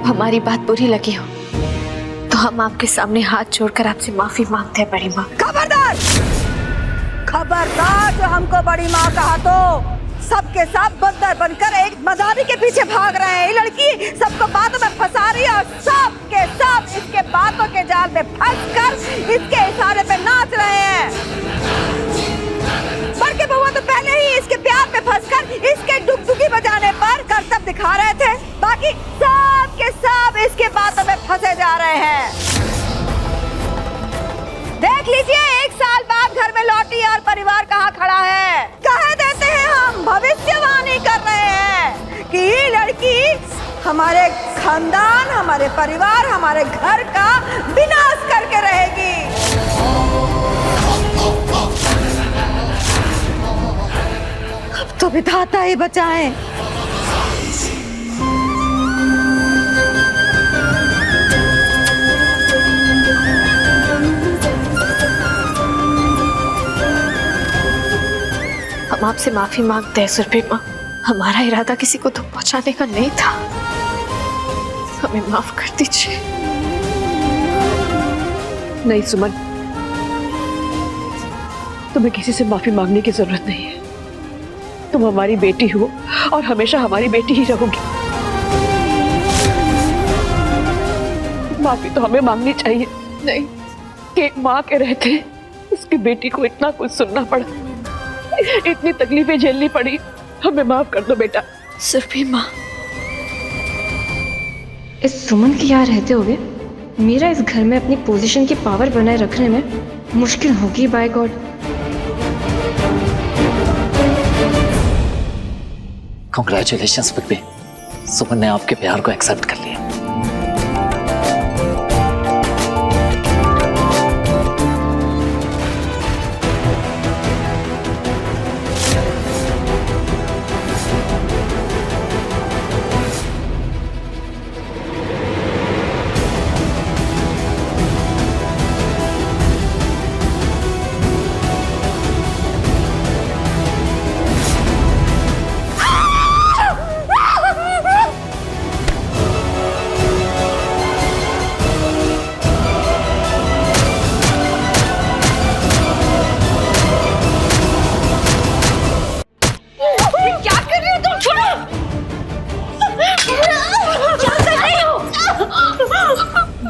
हमारी बात बुरी लगी हो तो हम आपके सामने हाथ जोड़कर आपसे माफी मांगते हैं बड़ी माँ। खबरदार, खबरदार, जो हमको बड़ी माँ कहा तो सबके सब बंदर बनकर एक मदारी के पीछे भाग रहे हैं। ये लड़की सबको बातों में फंसा रही है और सबके सब इसके बातों के जाल में फंसकर इसके इशारे पे नाच रहे हैं। बड़के बउआ तो पहले ही इसके प्यार में फंसकर इसके डुगडुगी बजाने पर करतब दिखा रहे थे, बाकी सब के सब इसके बातों में फंसे जा रहे हैं। देख लीजिए, 1 साल बाद घर में लौटी और परिवार कहाँ खड़ा है। कह देते हैं हम भविष्यवाणी कर रहे हैं कि ये लड़की हमारे खानदान, हमारे परिवार, हमारे घर का विनाश करके रहेगी। अब तो विधाता ही बचाए। हम आपसे माफी मांगते हैं सुरभि माँ, हमारा इरादा किसी को दुख पहुंचाने का नहीं था, हमें माफ कर दीजिए। नहीं सुमन, तुम्हें किसी से माफी मांगने की जरूरत नहीं है। तुम हमारी बेटी हो और हमेशा हमारी बेटी ही रहोगी। माफी तो हमें मांगनी चाहिए। नहीं कि एक माँ के रहते उसकी बेटी को इतना कुछ सुनना पड़ा, इतनी तकलीफें झेलनी पड़ी। हमें माफ कर दो बेटा। सुरभि माँ, इस सुमन के यहाँ रहते हुए मेरा इस घर में अपनी पोजीशन की पावर बनाए रखने में मुश्किल होगी। By God. Congratulations Pappi, Suman ने आपके प्यार को एक्सेप्ट कर लिया।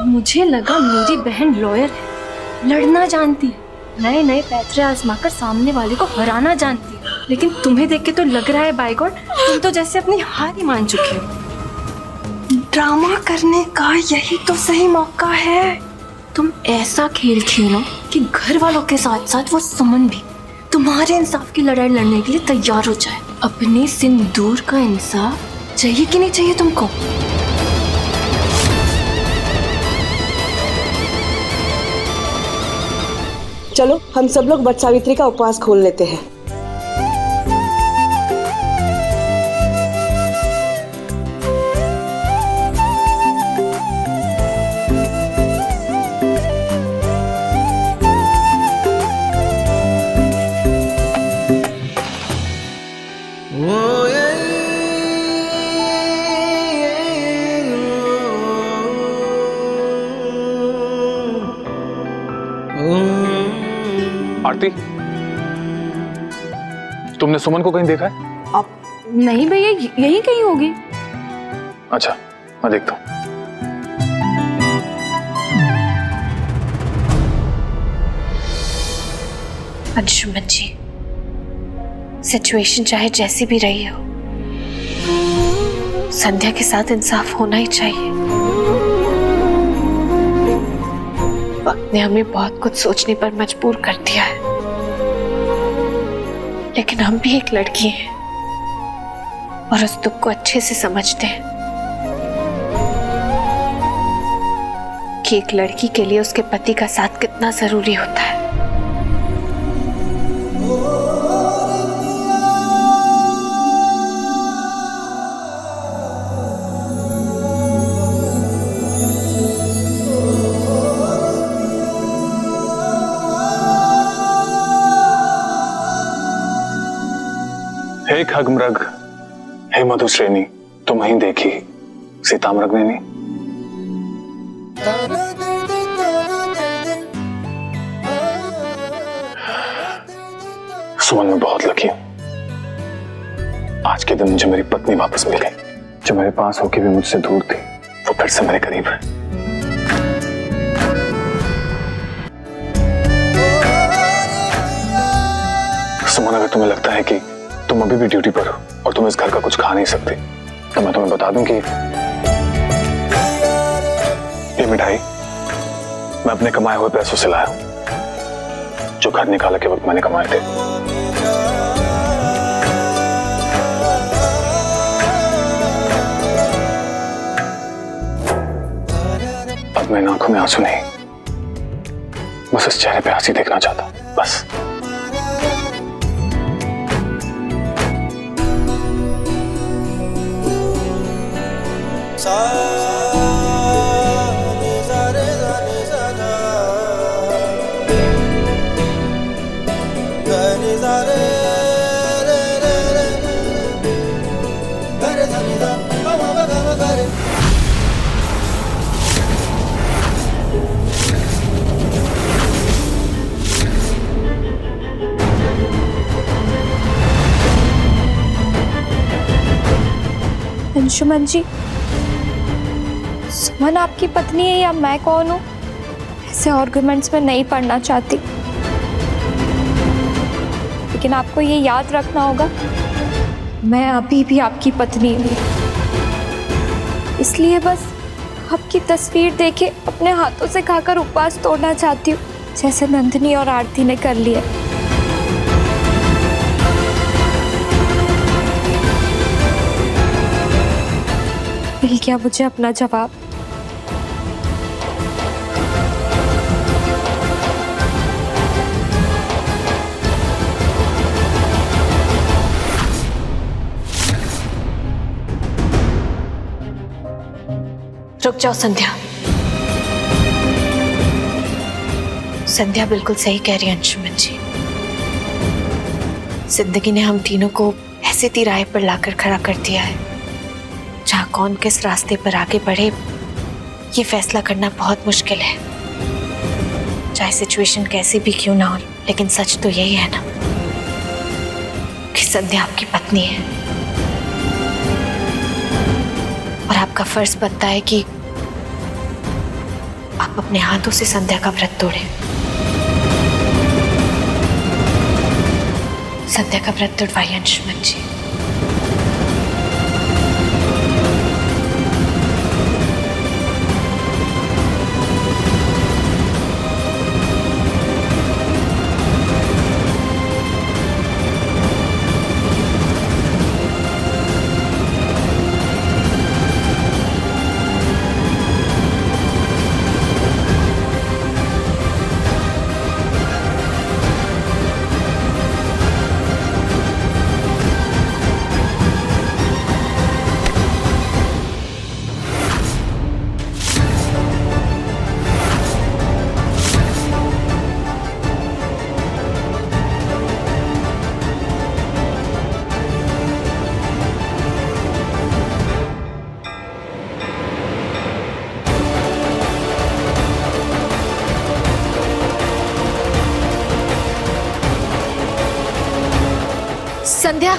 मुझे लगा मेरी बहन लॉयर है, लड़ना जानती है, नए नए पैतरे आजमाकर सामने वाले को हराना जानती है, लेकिन तुम्हें देख के तो लग रहा है बाय गॉड तुम तो जैसे अपनी हार ही मान चुके हो। ड्रामा करने का यही तो सही मौका है। तुम ऐसा खेल खेलो कि घर वालों के साथ साथ वो सुमन भी तुम्हारे इंसाफ की लड़ाई लड़ने के लिए तैयार हो जाए। अपने सिंदूर का इंसाफ चाहिए कि नहीं चाहिए तुमको? चलो हम सब लोग वट सावित्री का उपवास खोल लेते हैं। आरती, तुमने सुमन को कहीं देखा है? अब नहीं भैया, यही कहीं होगी। अच्छा, मैं देखता हूँ। अंशुमन जी, सिचुएशन चाहे जैसी भी रही हो, संध्या के साथ इंसाफ होना ही चाहिए। वक्त ने हमें बहुत कुछ सोचने पर मजबूर कर दिया है, लेकिन हम भी एक लड़की हैं और उस दुख को अच्छे से समझते हैं कि एक लड़की के लिए उसके पति का साथ कितना जरूरी होता है। हे खगमृग, हे मधुश्रेणी, तुम ही देखी सीतामृग ने नहीं। सुमन, मैं बहुत लकी हूं। आज के दिन मुझे मेरी पत्नी वापस मिल गई। जो मेरे पास होके भी मुझसे दूर थी, वो फिर से मेरे करीब है। सुमन, अगर तुम्हें लगता है कि तुम अभी भी ड्यूटी पर हो और तुम इस घर का कुछ खा नहीं सकते, तो मैं तुम्हें बता दूं कि ये मिठाई मैं अपने कमाए हुए पैसों से लाया हूं, जो घर निकाला के वक्त मैंने कमाए थे। अब मैं आंखों में आंसू नहीं, बस इस चेहरे पे हंसी देखना चाहता हूं, बस। अंशुमन जी, सुमन आपकी पत्नी है या मैं कौन हूँ, ऐसे आर्गुमेंट्स में नहीं पड़ना चाहती, लेकिन आपको ये याद रखना होगा, मैं अभी भी आपकी पत्नी हूँ। इसलिए बस आपकी तस्वीर देखे अपने हाथों से खाकर उपवास तोड़ना चाहती हूँ, जैसे नंदिनी और आरती ने कर लिया। मिल गया मुझे अपना जवाब। रुक जाओ संध्या। संध्या बिल्कुल सही कह रही है अंशुमन जी। जिंदगी ने हम तीनों को ऐसे तिराहे पर लाकर खड़ा कर दिया है जहां कौन किस रास्ते पर आगे बढ़े, ये फैसला करना बहुत मुश्किल है। चाहे सिचुएशन कैसी भी क्यों ना हो, लेकिन सच तो यही है ना कि संध्या आपकी पत्नी है और आपका फर्ज बनता है कि आप अपने हाथों से संध्या का व्रत तोड़ें। संध्या का व्रत तोड़वाइए अंशुमन जी। संध्या,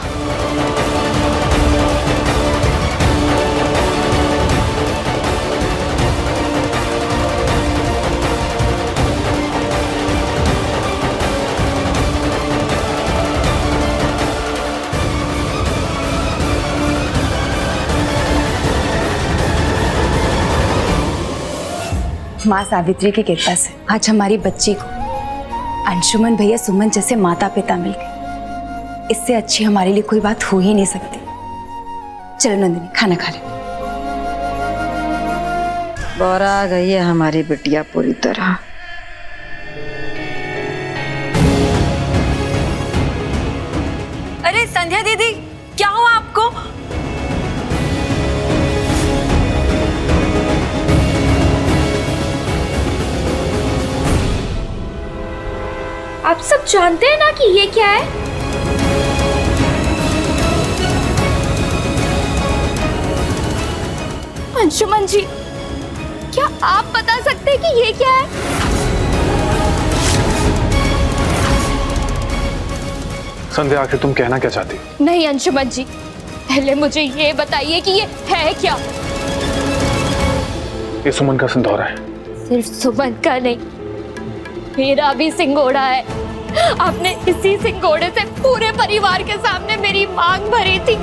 माँ सावित्री की कृपा से आज हमारी बच्ची को अंशुमन भैया सुमन जैसे माता पिता मिल गए। इससे अच्छी हमारे लिए कोई बात हो ही नहीं सकती। चलो नंदिनी, खाना खा ले। बोरा गई है हमारी बिटिया पूरी तरह। अरे संध्या दीदी, क्या हुआ आपको? आप सब जानते हैं ना कि ये क्या है? अंशुमन जी, क्या आप बता सकते हैं कि ये क्या है? संध्या, आखिर तुम कहना क्या चाहती? नहीं अंशुमन जी, पहले मुझे ये बताइए कि ये है क्या? ये सुमन का सिंदूर है। सिर्फ सुमन का नहीं, मेरा भी सिंगोड़ा है। आपने इसी सिंगोड़े से पूरे परिवार के सामने मेरी मांग भरी थी।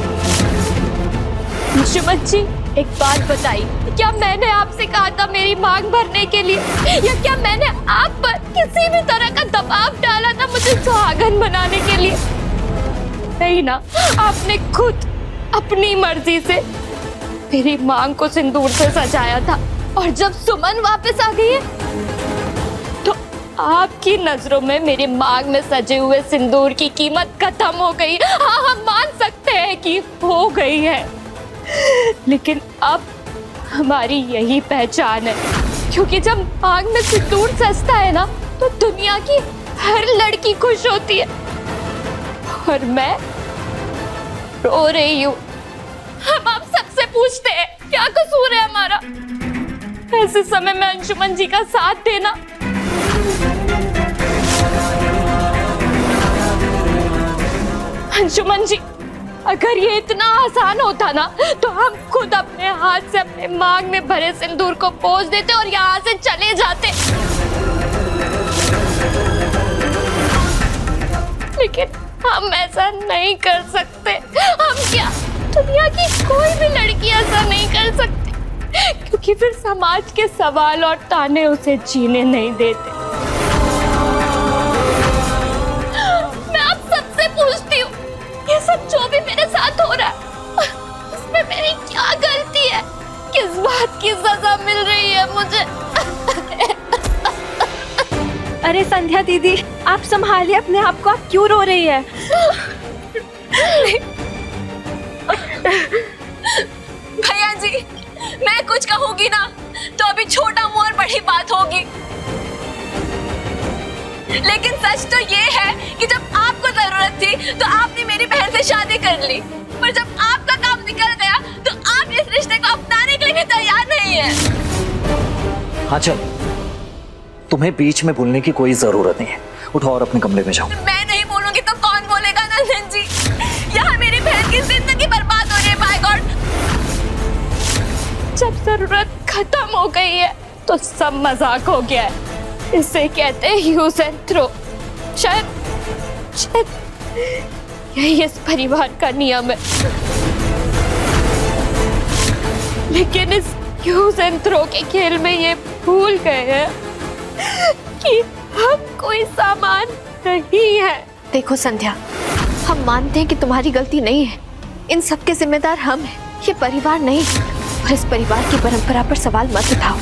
अंशुमन जी, एक बात बताइए, क्या मैंने आपसे कहा था मेरी मांग भरने के लिए, या क्या मैंने आप पर किसी भी तरह का दबाव डाला था मुझे सुहागन बनाने के लिए? नहीं ना, आपने खुद अपनी मर्जी से मेरी मांग को सिंदूर से सजाया था। और जब सुमन वापस आ गई है तो आपकी नजरों में मेरी मांग में सजे हुए सिंदूर की कीमत खत्म हो गई। हाँ, हम मान सकते हैं कि हो गई है, लेकिन अब हमारी यही पहचान है, क्योंकि जब मांग में सिंदूर सजता है ना तो दुनिया की हर लड़की खुश होती है, और मैं रो रही हूँ। हम आप सबसे पूछते हैं क्या कसूर है हमारा? ऐसे समय में अंशुमन जी का साथ देना। अंशुमन जी, अगर ये इतना आसान होता ना तो हम खुद अपने हाथ से अपने मांग में भरे सिंदूर को पोंछ देते और यहाँ से चले जाते, लेकिन हम ऐसा नहीं कर सकते। हम क्या, दुनिया की कोई भी लड़की ऐसा नहीं कर सकती, क्योंकि फिर समाज के सवाल और ताने उसे जीने नहीं देते। मैं आप सबसे पूछती हूँ, ये सब जो भी मेरे साथ हो रहा है उसमें मेरी क्या गलती है? किस बात की सजा मिल रही है मुझे? अरे संध्या दीदी, आप संभालिए अपने आप को, आप क्यों रो रही है? भैया जी, मैं कुछ कहूंगी ना तो अभी छोटा मुंह और बड़ी बात होगी, लेकिन सच तो ये है कि जब आपको जरूरत थी तो आपने मेरी बहन से शादी कर ली, पर जब आपका काम निकल गया तो आप इस रिश्ते को अपनाने के लिए भी तैयार नहीं है। हाँ चल, तुम्हें बीच में बोलने की कोई जरूरत नहीं है, उठो और अपने कमरे में जाओ। मैं नहीं बोलूंगी तो कौन बोलेगा नंदन जी? यहाँ मेरी बहन की जिंदगी बर्बाद हो रही है। बाय गॉड, जब जरूरत खत्म हो गई है तो सब मजाक हो गया है। इसे कहते हैं यूज एंड थ्रो। शायद यही इस परिवार का नियम है, लेकिन इस यूज एंड थ्रो के खेल में ये भूल गए हैं कि हम कोई सामान नहीं है। देखो संध्या, हम मानते हैं कि तुम्हारी गलती नहीं है, इन सब के जिम्मेदार हम हैं, ये परिवार नहीं। और इस परिवार की परंपरा पर सवाल मत उठाओ।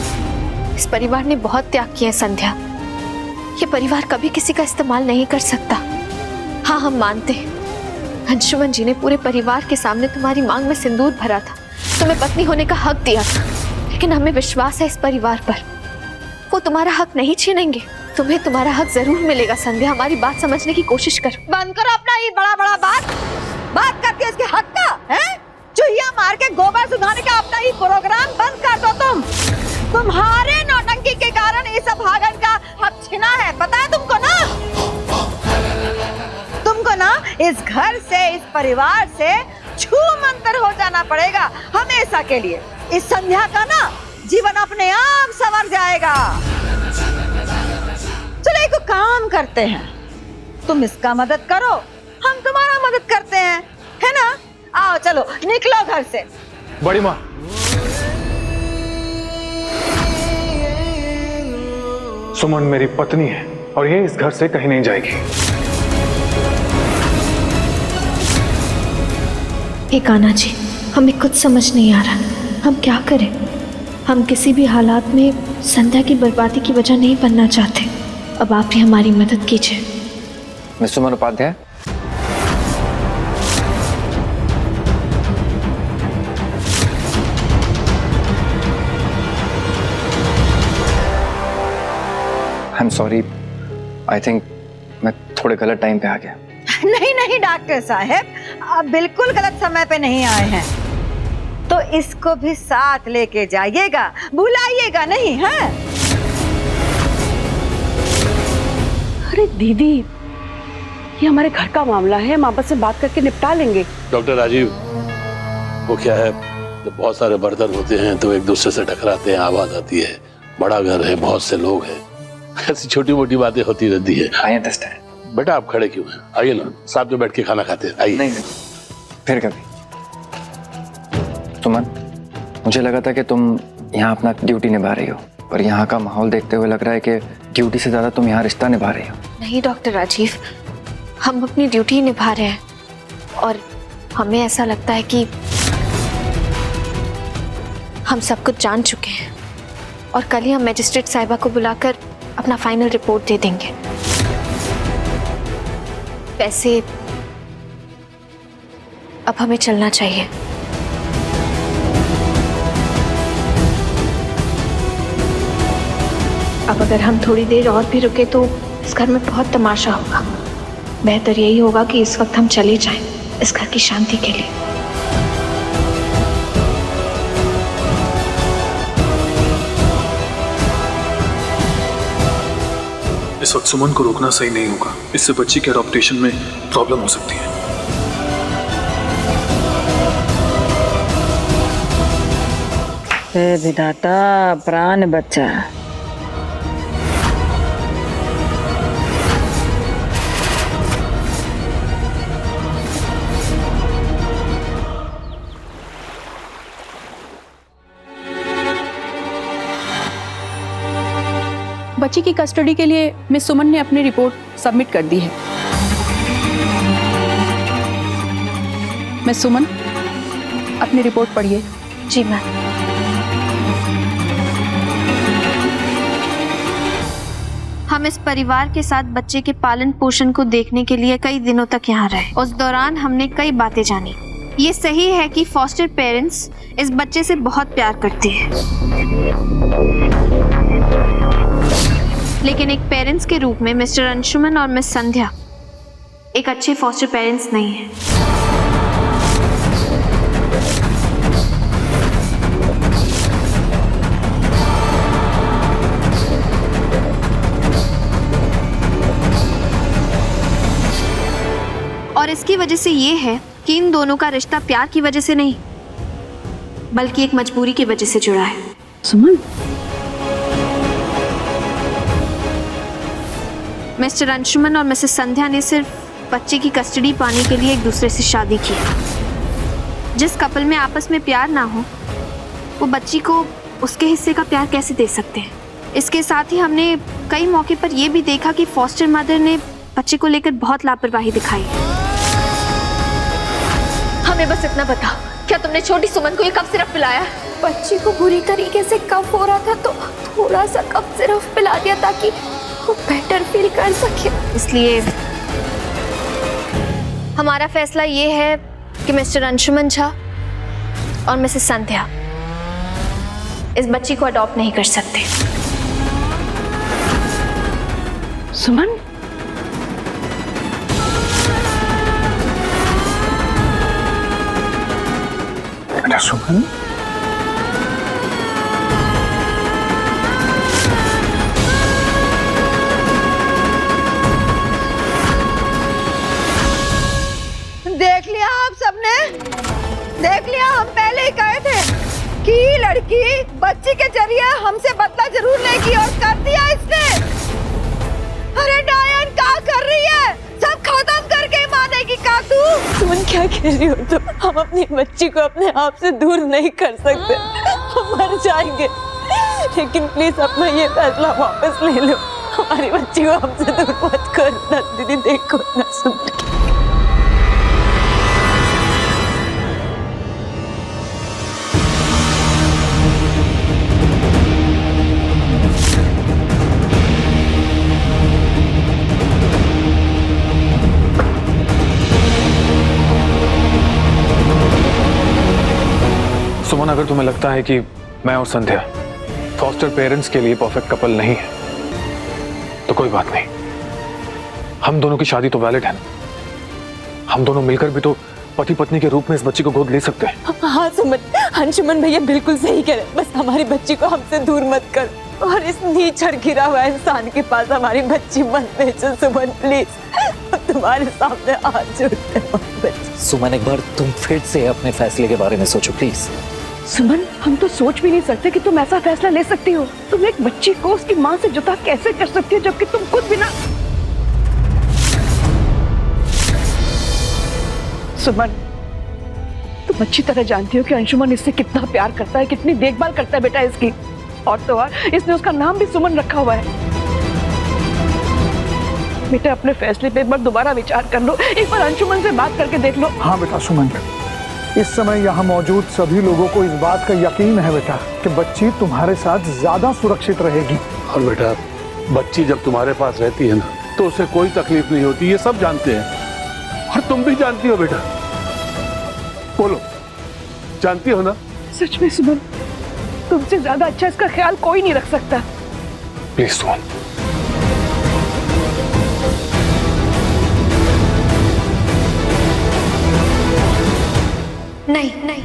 इस परिवार ने बहुत त्याग किया है संध्या, ये परिवार कभी किसी का इस्तेमाल नहीं कर सकता। हाँ, हम मानते हैं अंशुमन जी ने पूरे परिवार के सामने तुम्हारी मांग में सिंदूर भरा था, तुम्हें पत्नी होने का हक दिया था, लेकिन हमें विश्वास है इस परिवार पर, वो तुम्हारा हक नहीं छीनेंगे। तुम्हें तुम्हारा हक जरूर मिलेगा संध्या, हमारी बात समझने की कोशिश करो। बंद करो अपना ये बड़ा बड़ा बात करती है इसके हक का, हैं? चूहिया मार के गोबर सुधारने का अपना ही प्रोग्राम बंद कर दो तुम। तुम्हारे नौटंकी के कारण इस भागन का हक छिना है, पता है तुमको ना? तुमको ना इस घर से, इस परिवार से छू मंतर हो जाना पड़ेगा हमेशा के लिए। इस संध्या का ना जीवन अपने आप संवर जाएगा। चलो एक काम करते हैं, तुम इसका मदद करो, हम तुम्हारा मदद करते हैं, है ना? आओ चलो निकलो घर से। बड़ी माँ, सुमन मेरी पत्नी है और ये इस घर से कहीं नहीं जाएगी। एक आना जी, हमें कुछ समझ नहीं आ रहा, हम क्या करें? हम किसी भी हालात में संध्या की बर्बादी की वजह नहीं बनना चाहते। अब आप ही हमारी मदद कीजिए। Miss Suman Upadhyay, I am sorry, I think मैं थोड़े गलत टाइम पे आ गया। नहीं नहीं डॉक्टर साहब, आप बिल्कुल गलत समय पे नहीं आए हैं। तो इसको भी साथ लेके जाइएगा, भुलाइएगा नहीं है। अरे दीदी, ये हमारे घर का मामला है, हम आपस में बात करके निपटा लेंगे। डॉक्टर राजीव, वो क्या है, जब बहुत सारे बर्तन होते हैं तो एक दूसरे से टकराते हैं, आवाज आती है। बड़ा घर है, बहुत से लोग हैं, ऐसी छोटी मोटी बातें होती रहती है। I understand. बेटा आप खड़े क्यों हैं? आइए ना, साथ में बैठ के खाना खाते हैं। आइए। नहीं, फिर कभी। सुमन, मुझे लगा था कि तुम यहाँ अपना ड्यूटी निभा रही हो, पर यहाँ का माहौल देखते हुए लग रहा है कि ड्यूटी से ज्यादा तुम यहाँ रिश्ता निभा रही हो। नहीं डॉक्टर राजीव, हम अपनी ड्यूटी निभा रहे हैं और हमें ऐसा लगता है कि हम सब कुछ जान चुके हैं और कल ही हम मैजिस्ट्रेट साहिबा को बुलाकर अपना फाइनल रिपोर्ट दे देंगे। वैसे अब हमें चलना चाहिए। अब अगर हम थोड़ी देर और भी रुके तो इस घर में बहुत तमाशा होगा। बेहतर यही होगा कि इस वक्त हम चले जाएं, इस घर की शांति के लिए। इस वक्त सुमन को रोकना सही नहीं होगा, इससे बच्ची के अडॉप्टेशन में प्रॉब्लम हो सकती है। विधाता, प्राण बच्चा। बच्ची की कस्टडी के लिए मिस सुमन ने अपनी रिपोर्ट सबमिट कर दी है। मिस सुमन, अपनी रिपोर्ट पढ़िए। जी मैम। हम इस परिवार के साथ बच्चे के पालन पोषण को देखने के लिए कई दिनों तक यहाँ रहे। उस दौरान हमने कई बातें जानी। ये सही है कि फॉस्टर पेरेंट्स इस बच्चे से बहुत प्यार करते हैं, लेकिन एक पेरेंट्स के रूप में मिस्टर अंशुमन और मिस संध्या एक अच्छे फॉस्टर पेरेंट्स नहीं हैं। और इसकी वजह से ये है कि इन दोनों का रिश्ता प्यार की वजह से नहीं, बल्कि एक मजबूरी की वजह से जुड़ा है। सुमन, मिस्टर अंशुमन और मिसेस संध्या ने सिर्फ बच्चे की कस्टडी पाने के लिए एक दूसरे से शादी की। जिस कपल में आपस में प्यार ना हो, वो बच्ची को उसके हिस्से का प्यार कैसे दे सकते हैं। इसके साथ ही हमने कई मौके पर यह भी देखा कि फॉस्टर मदर ने बच्चे को लेकर बहुत लापरवाही दिखाई। हमें बस इतना बताओ, क्या तुमने छोटी सुमन को ये कफ सिरप पिलाया? बच्ची को बुरी तरीके से कफ हो रहा था तो थोड़ा सा कफ सिरप पिला दिया ताकि वो बेटर फील कर सके। इसलिए हमारा फैसला ये है कि मिस्टर अंशुमन झा और मिसेस संध्या इस बच्ची को अडॉप्ट नहीं कर सकते। सुमन, सुमन, देख लिया आप सबने, देख लिया। हम पहले ही कहे थे कि ये लड़की बच्ची के जरिए हमसे बदला जरूर लेगी और कर दिया इसने। अरे डायन क्या कर रही है? सब खत्म करके मानेगी का तू? सुमन, क्या कह रही हो तुम? हम अपनी बच्ची को अपने आप से दूर नहीं कर सकते, हम मर जाएंगे। लेकिन प्लीज अपना ये फैसला वापस ले लो, हमारी बच्ची को हमसे दूर मत करो ना। दीदी देखो ना सुन। सुमन, अगर तुम्हें लगता है कि मैं और संध्या फॉस्टर पेरेंट्स के लिए परफेक्ट कपल नहीं है तो कोई बात नहीं। हम दोनों की शादी तो वैलिड है ना। हम दोनों मिलकर भी तो पति पत्नी के रूप में इस बच्ची को गोद ले सकते हैं। हाँ सुमन, अंशुमन भैया बिल्कुल सही कह रहे। बस हमारी बच्ची को हमसे दूर मत कर और इस नीच और गिरा हुआ इंसान के पास हमारी बच्ची मत भेजो सुमन, प्लीज। तुम्हारे सामने हाथ जोड़ते हैं बच्ची। सुमन, एक बार तुम फिर से अपने फैसले के बारे में सोचो प्लीज। सुमन, हम तो सोच भी नहीं सकते कि तुम ऐसा फैसला ले सकती हो। तुम एक बच्ची को उसकी माँ से जुदा कैसे कर सकती हो, जबकि तुम खुद बिना। सुमन, तुम अच्छी तरह जानती हो कि अंशुमन इससे कितना प्यार करता है, कितनी देखभाल करता है बेटा इसकी। और तो और इसने उसका नाम भी सुमन रखा हुआ है। बेटा, अपने फैसले पे एक बार दोबारा विचार कर लो, एक बार अंशुमन से बात करके देख लो। हाँ बेटा सुमन, इस समय यहाँ मौजूद सभी लोगों को इस बात का यकीन है बेटा कि बच्ची तुम्हारे साथ ज्यादा सुरक्षित रहेगी। और बेटा, बच्ची जब तुम्हारे पास रहती है ना तो उसे कोई तकलीफ नहीं होती, ये सब जानते हैं और तुम भी जानती हो बेटा। बोलो, जानती हो ना? सच में सुमन, तुमसे ज्यादा अच्छा इसका ख्याल कोई नहीं रख सकता। प्लीज सुमन। नहीं नहीं